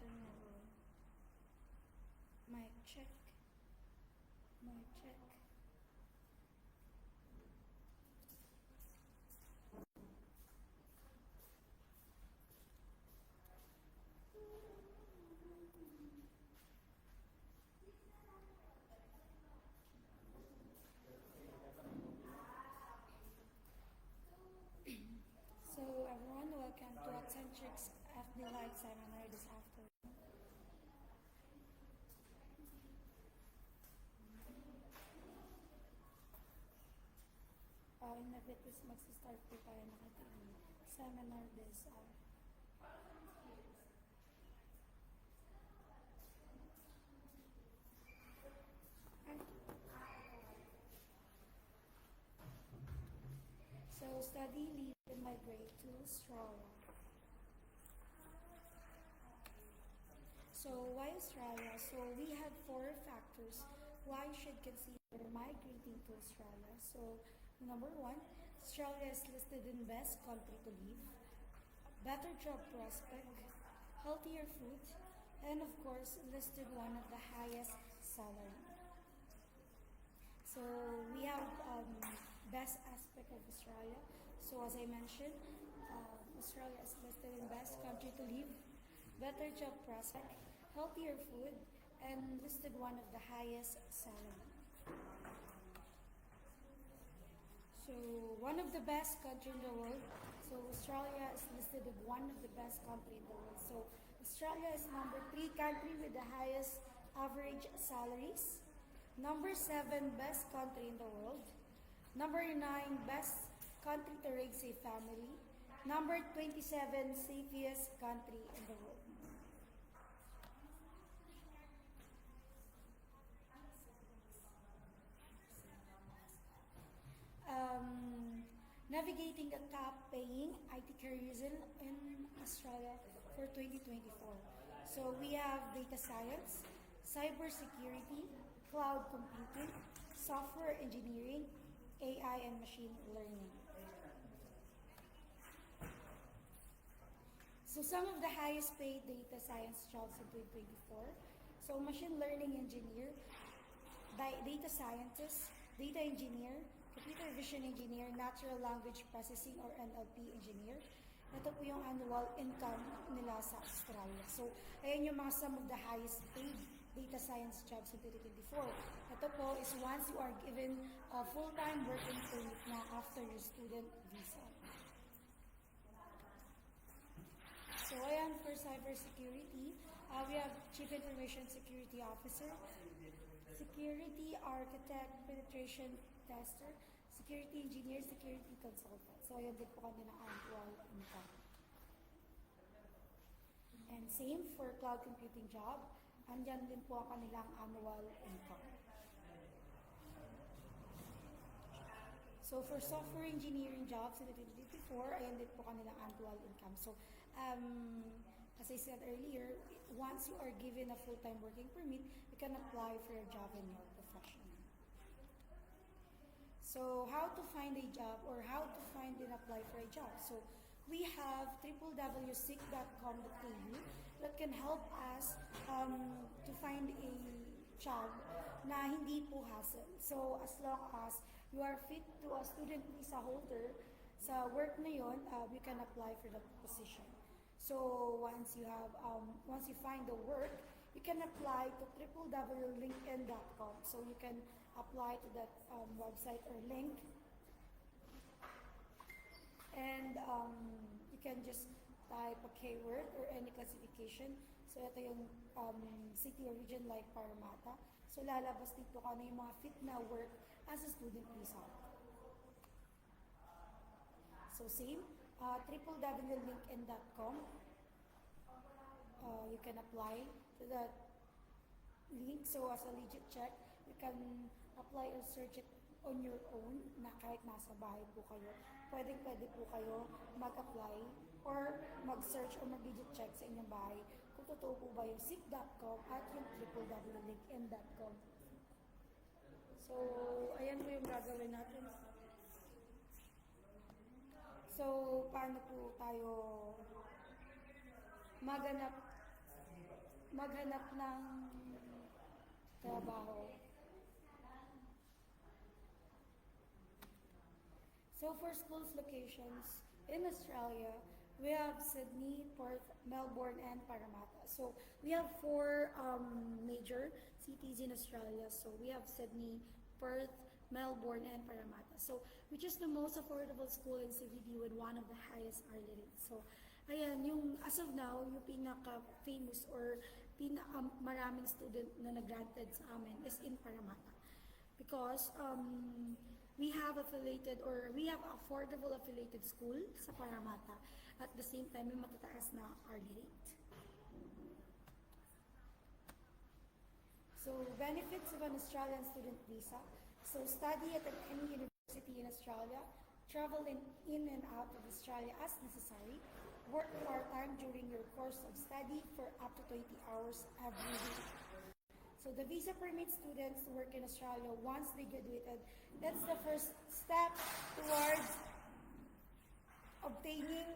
afternoon. Mic check. Mic check. So everyone, welcome to Accentrics FD Live seminar this afternoon. In a bit is mag-start po tayo ng ating seminar this hour. So study, live, and migrate to Australia. So why Australia? So we have 4 factors why you should consider migrating to Australia. So number 1, Australia is listed in best country to live, better job prospect, healthier food, and of course listed one of the highest salary. So we have best aspect of Australia. So as I mentioned, Australia is listed in best country to live, better job prospect, healthier food, and listed one of the highest salary. So one of the best country in the world. So Australia is listed as one of the best country in the world. So Australia is number 3 country with the highest average salaries. Number 7 best country in the world. Number 9 best country to raise a family. Number 27 safest country in the world. Navigating the top paying IT careers in Australia for 2024. So we have data science, cybersecurity, cloud computing, software engineering, AI and machine learning. So some of the highest paid data science jobs in 2024. So machine learning engineer, data scientist, data engineer, computer vision engineer, natural language processing or NLP engineer. Ito po yung annual income nila sa Australia. So, ayan yung mga some of the highest paid data science jobs in 2024. Ito po is once you are given a full-time working permit na after your student visa. So, ayan, for cybersecurity, we have Chief Information Security Officer, Security Architect, Penetration Tester, Security Engineer, Security Consultant. So, ayan din po kanila annual income. And same for cloud computing job, andyan din po kanilang annual income. So for software engineering jobs in 2024, ayan din po kanilang annual income. So as I said earlier, once you are given a full-time working permit, you can apply for a job in your profession. So how to find a job or how to find and apply for a job. So we have www.seek.com.au that can help us to find a job na hindi po hassle. So as long as you are fit to a student visa holder sa work na yon, you can apply for that position. So once you find the work, you can apply to www.linkedin.com. So you can apply to that website or link, and you can just type a keyword or any classification. So ito yung city or region like Parramatta. So lalabas dito kung ano yung mga fit na work as a student visa. So same, www.linkedin.com. You can apply to that link. So as a legit check, you can apply or search it on your own na kahit nasa bahay po kayo. Pwede po kayo mag-apply or mag-search or mag-legit check sa inyong bahay kung totoo po ba yung seek.com at yung www.linkedin.com. So, ayan po yung gagawin natin. So, paano po tayo maganap maghanap ng trabaho. So for schools locations in Australia, we have Sydney, Perth, Melbourne, and Parramatta. So we have four major cities in Australia. So we have Sydney, Perth, Melbourne, and Parramatta. So which is the most affordable school in CBD with one of the highest early rates. So ayan, yung as of now, yung pinaka-famous or maraming student na nag-granted sa amin is in Parramatta. Because we have affiliated or we have affordable affiliated school sa Parramatta. At the same time, may matataas na early rate. So, benefits of an Australian student visa. So, study at any university in Australia, travel in and out of Australia as necessary, work part-time during your course of study for up to 20 hours every week. So the visa permits students to work in Australia once they graduated. That's the first step towards obtaining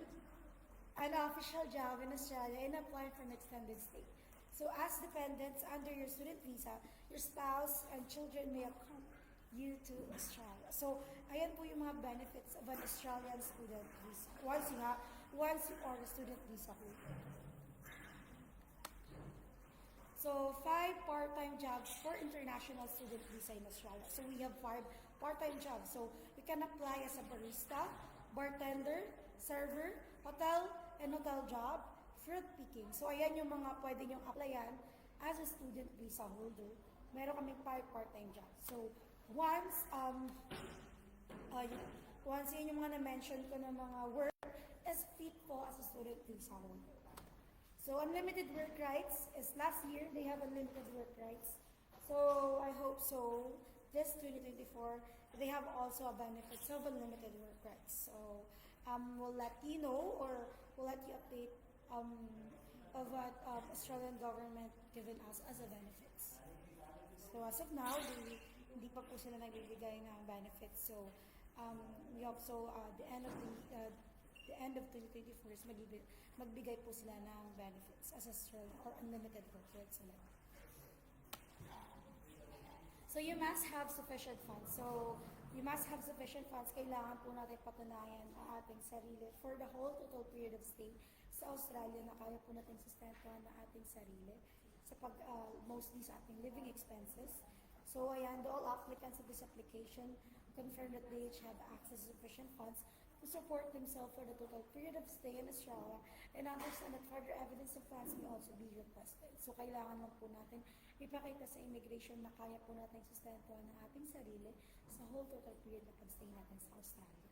an official job in Australia and applying for an extended stay. So as dependents under your student visa, your spouse and children may accompany you to Australia. So ayan po yung mga benefits of an Australian student visa once you are a student visa holder. So, 5 part-time jobs for international student visa in Australia. So, we have 5 part-time jobs. So, you can apply as a barista, bartender, server, hotel job, fruit picking. So, ayan yung mga pwede nyong applyan as a student visa holder. Meron kaming 5 part-time jobs. So, once yun yung mga na-mention ko ng mga work is fit po as a student visa holder. So unlimited work rights is last year they have unlimited work rights. So I hope so this 2024 they have also a benefits of unlimited work rights. So we'll let you know or we'll let you update of what Australian government given us as a benefits. So as of now, hindi pa po sila nagbibigay ng benefits. So we hope so the end of 2024 is magbigay po sila ng benefits as Australia or unlimited work rights sila. So you must have sufficient funds. So you must have sufficient funds. Kailangan po natin patunayan ang ating sarili for the whole total period of stay sa Australia na kaya po natin sustentuhan ng ating sarili sa mostly sa ating living expenses. So ayan, all applicants of this application confirm that they each have access to sufficient funds to support themselves for the total period of stay in Australia and understand that further evidence of funds may also be requested. So, kailangan lang po natin ipakita sa immigration na kaya po natin sustentuhan ng ating sarili sa whole total period na pag-stay natin sa Australia.